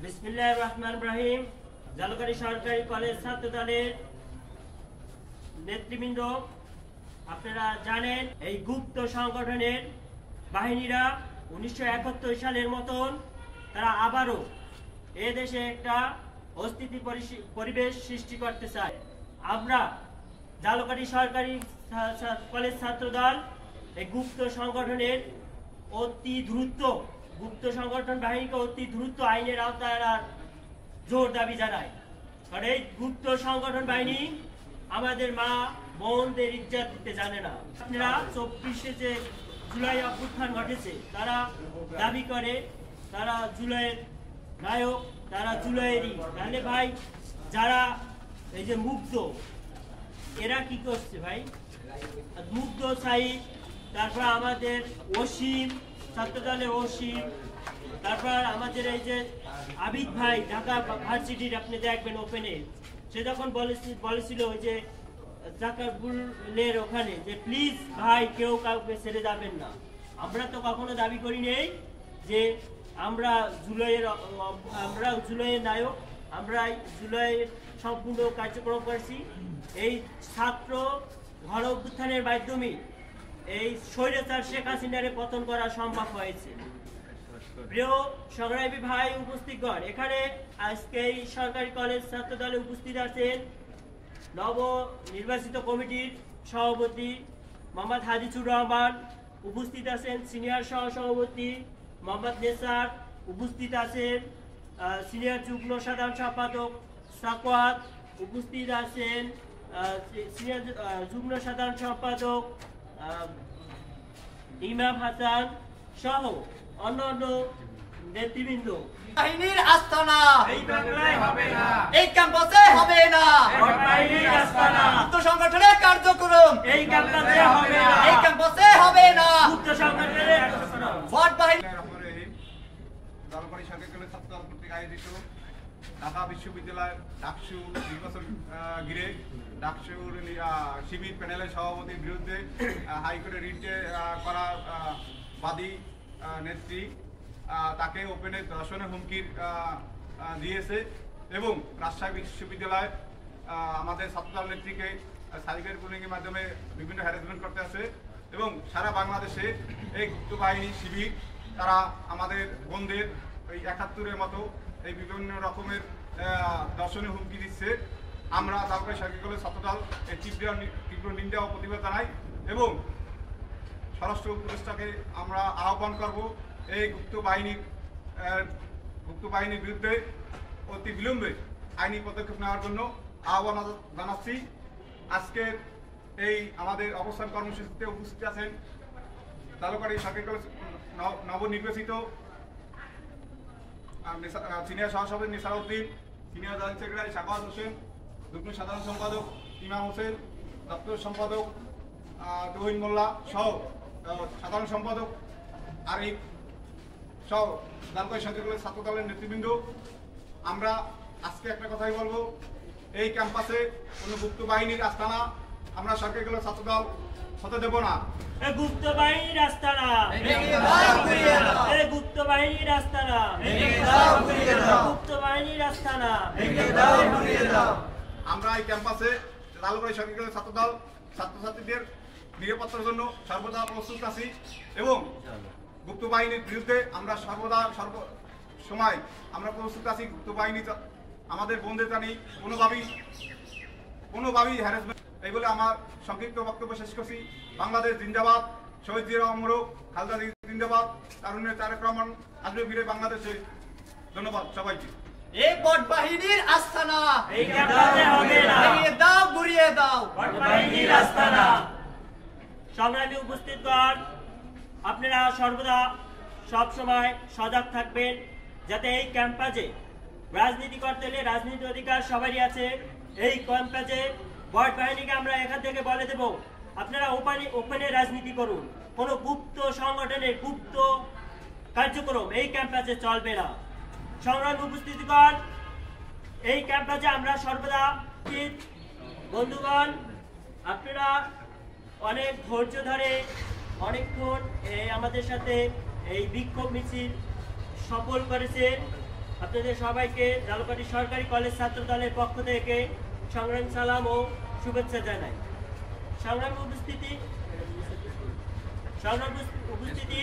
বিসমিল্লাহির রহমানির রহিম। জালুকাঠি সরকারি কলেজ ছাত্র দলের নেতৃবৃন্দ, আপনারা জানেন এই গুপ্ত সংগঠনের বাহিনীরা 1971 সালের মতন তারা আবারও এদেশে একটা অস্থিতি পরিবেশ সৃষ্টি করতে চায়। আমরা জালুকাঠি সরকারি কলেজ ছাত্র দল এই গুপ্ত সংগঠনের অতি দ্রুত গুপ্ত সংগঠন বাহিনীকে অতি দ্রুত আইনের আওতায় আনার জোর দাবি জানায়। কারণ এই গুপ্ত সংগঠন বাহিনী আমাদের মা বোনদের ইজ্জত দিতে জানে না। আপনারা 24শে যে জুলাই অভ্যুত্থান ঘটেছে, তারা দাবি করে তারা জুলাইয়ের নায়ক, তারা জুলাইয়েরই। তাহলে ভাই যারা এই যে মুগ্ধ, এরা কি করছে ভাই? মুগ্ধ সাইদ, তারপর আমাদের অসীম, ছাত্র দলের অসীম, তারপর আমাদের এই যে আবিদ ভাই ঢাকা ভার্সিটির, আপনি দেখবেন ওপেনে, সে যখন বলেছিল ওই যে জাকারপুরের ওখানে যে প্লিজ ভাই কেউ কাউকে ছেড়ে যাবেন না। আমরা তো কখনো দাবি করি নেই যে আমরা জুলাইয়ের নায়ক, আমরা জুলাইয়ের সম্পূর্ণ কার্যক্রম করছি। এই ছাত্র গণ অভ্যুত্থানের মাধ্যমে এই স্বৈরাচার শেখ হাসিনার পতন করা সম্ভব হয়েছে। প্রিয় সংগ্রামী ভাই উপস্থিতগণ, এখানে আজকে এই সরকারি কলেজ ছাত্র দলে উপস্থিত আছেন নব নির্বাচিত কমিটির সভাপতি মোহাম্মদ হাদিজুর রহমান, উপস্থিত আছেন সিনিয়র সহ সভাপতি মোহাম্মদ নেসার, উপস্থিত আছেন সিনিয়র যুগ্ম সাধারণ সম্পাদক সাকওয়াত, উপস্থিত আছেন সিনিয়র যুগ্ম সাধারণ সম্পাদক ইমাম হাসান সহ অন্যান্য নেতৃবৃন্দ। বাহিনীর আস্তানা এই বাংলায় হবে না, এই ক্যাম্পাসে হবে না, বাহিনীর আস্তানা গুপ্ত সংগঠনের কার্যক্রম এই ক্যাম্পাসে হবে না, এই ক্যাম্পাসে হবে না, গুপ্ত সংগঠনের ভোট বাহিনী। জালুকাঠি সরকারি কলেজ ছাত্র দল কর্তৃক আয়োজিত ঢাকা বিশ্ববিদ্যালয় ডাকসু নির্বাচন ঘিরে ডাকসুর শিবির প্যানেলের সভাপতির বিরুদ্ধে হাইকোর্টে রিট করা বাদী নেত্রী তাকে ওপেনে ধর্ষণের হুমকির দিয়েছে এবং রাজশাহী বিশ্ববিদ্যালয় আমাদের ছাত্রদল নেত্রীকে সাইবার বুলিংয়ের মাধ্যমে বিভিন্ন হ্যারাসমেন্ট করতে আছে এবং সারা বাংলাদেশে এই গুপ্ত বাহিনী শিবির তারা আমাদের বোনদের ওই 71-এর মতো এই বিভিন্ন রকমের ধর্ষণের হুমকি দিচ্ছে। আমরা জালুকাঠি সরকারি কলেজ ছাত্রদল এই তীব্র নিন্দা ও প্রতিবাদ জানাই এবং স্বরাষ্ট্র উপদেষ্টাকে আমরা আহ্বান করব এই গুপ্ত বাহিনীর বিরুদ্ধে অতি বিলম্বে আইনি পদক্ষেপ নেওয়ার জন্য আহ্বান জানাচ্ছি। আজকের এই আমাদের অবস্থান কর্মসূচিতে উপস্থিত আছেন জালুকাঠি সরকারি কলেজ নবনির্বাচিত সিনিয়র সহসভাপতি Nisar Uddin, senior joint secretary Sakhawat Hossain, যুগ্ম সাধারণ সম্পাদক ইমাম হোসেন, দপ্তর সম্পাদক তৌহিন মোল্লা সহ সাধারণ সম্পাদক আরিফ সহ জালুকাঠি সরকারি কলেজ ছাত্র দলের নেতৃবৃন্দ। আমরা আজকে একটা কথাই বলবো, এই ক্যাম্পাসে কোনো গুপ্ত বাহিনীর আস্তানা আমরা সরকারি কলেজ ছাত্র দল হতে দেব না। গুপ্ত বাহিনীর আস্তানা, গুপ্ত বাহিনীর আস্তানা, গুপ্ত বাহিনীর আস্তানা। আমরা এই ক্যাম্পাসে জালুকাঠি সরকারি কলেজ ছাত্র দল ছাত্রছাত্রীদের নিরাপত্তার জন্য সর্বদা প্রস্তুত আছি এবং গুপ্ত বাহিনীর বিরুদ্ধে আমরা সর্বদা সময় আমরা প্রস্তুত আছি। গুপ্ত বাহিনী আমাদের বোনদের জানি কোনোভাবেই হ্যারাসমেন্ট। এই বলে আমার সংক্ষিপ্ত বক্তব্য শেষ করছি। বাংলাদেশ জিন্দাবাদ, শহীদ জিয়া অমর, খালেদা জিন্দাবাদ, তারুণ্যের তারেক রহমান আসবে ফিরে বাংলাদেশে। ধন্যবাদ সবাইকে। এই ভোট বাহিনীর আস্তানা এই ক্যাম্পাসে হবে না, ভেঙে দাও, গুড়িয়ে দাও, ভোট বাহিনীর আস্তানা। সংগ্রামী উপস্থিতগণ, আপনারা সর্বদা সব সময় সজাগ থাকবেন যাতে এই ক্যাম্পাসে রাজনীতি করতে হলে রাজনীতি অধিকার সবারই আছে। এই ক্যাম্পাসে ভোট বাহিনীকে আমরা এখান থেকে বলে দেব, আপনারা ওপেনে রাজনীতি করুন, কোনো গুপ্ত সংগঠনের গুপ্ত কার্যক্রম এই ক্যাম্পাসে চলবে না। সংগ্রামী উপস্থিতিগণ, এই ক্যাম্পাসে আমরা সর্বদা বন্ধুগণ, আপনারা অনেক ধৈর্য ধরে অনেকক্ষণ আমাদের সাথে এই বিক্ষোভ মিছিল সফল করেছেন। আপনাদের সবাইকে জালকাঠি সরকারি কলেজ ছাত্র দলের পক্ষ থেকে সংগ্রাম সালাম ও শুভেচ্ছা জানাই। সংগ্রামী উপস্থিতি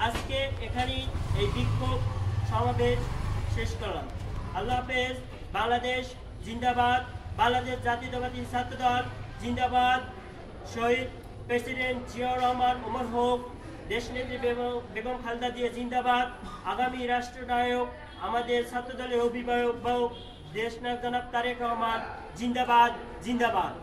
আজকে এখানেই এই বিক্ষোভ সমাবেশ শেষ করলাম। আল্লাহ হাফেজ। বাংলাদেশ জিন্দাবাদ। বাংলাদেশ জাতীয়তাবাদী ছাত্র দল জিন্দাবাদ। শহীদ প্রেসিডেন্ট জিয়াউর রহমান ওমর হোক। দেশনেত্রী বেগম খালেদা জিয়া জিন্দাবাদ। আগামী রাষ্ট্রনায়ক আমাদের ছাত্র দলের অভিভাবক দেশনায়ক জনাব তারেক রহমান জিন্দাবাদ জিন্দাবাদ।